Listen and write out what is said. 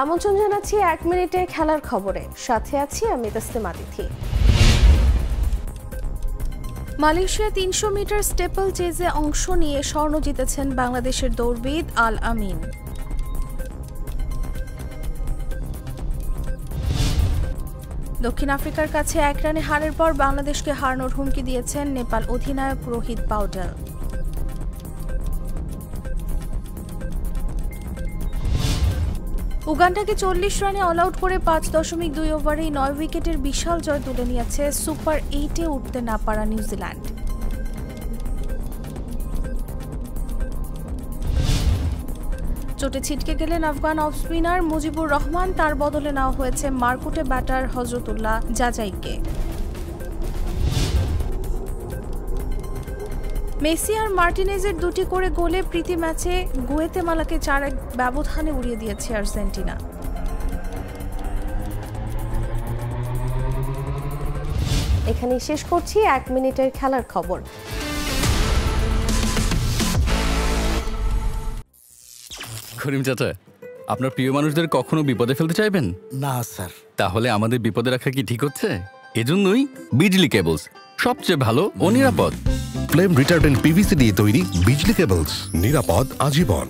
আমন্ত্রণ জানাচ্ছি 1 মিনিটে খেলার খবরে, সাথে আছি আমি তাসলিমা তিথি। মালয়েশিয়া 300 মিটার স্টেপল চেজে অংশ নিয়ে স্বর্ণ জিতেছেন বাংলাদেশের দৌড়বিদ আল আমিন। দক্ষিণ আফ্রিকার কাছে 1 রানে হারের পর বাংলাদেশকে হারানোর হুমকি দিয়েছেন নেপাল অধিনায়ক রোহিত পাউডেল। উগান্ডাকে 40 রানে অল আউট করে 5.2 ওভারেই 9 উইকেটের বিশাল জয় তুলে নিয়েছে সুপার 8-এ উঠতে না পারা নিউজিল্যান্ড। চোটে ছিটকে গেলেন আফগান অফ স্পিনার মুজিবুর রহমান, তার বদলে নেওয়া হয়েছে মারকুটে ব্যাটার হজরতুল্লাহ জাজাইকে। মেসি আর মার্টিনেজের 2টি করে গোলে প্রীতি ম্যাচে গুয়েতেমালাকে 4-1 ব্যবধানে উড়িয়ে দিয়েছে আর্জেন্টিনা। এখানেই শেষ করছি 1 মিনিটের খেলার খবর। করিম চাচা, আপনার প্রিয় মানুষদের কখনো বিপদে ফেলতে চাইবেন না স্যার। তাহলে আমাদের বিপদে রাখা কি ঠিক হচ্ছে? এজন্যই বিজলি কেবলস সবচেয়ে ভালো ও নিরাপদ। ফ্লেম রিটার্ডেন্ট পিভিসি দিয়ে তৈরি বিজলি কেবলস, নিরাপদ আজীবন।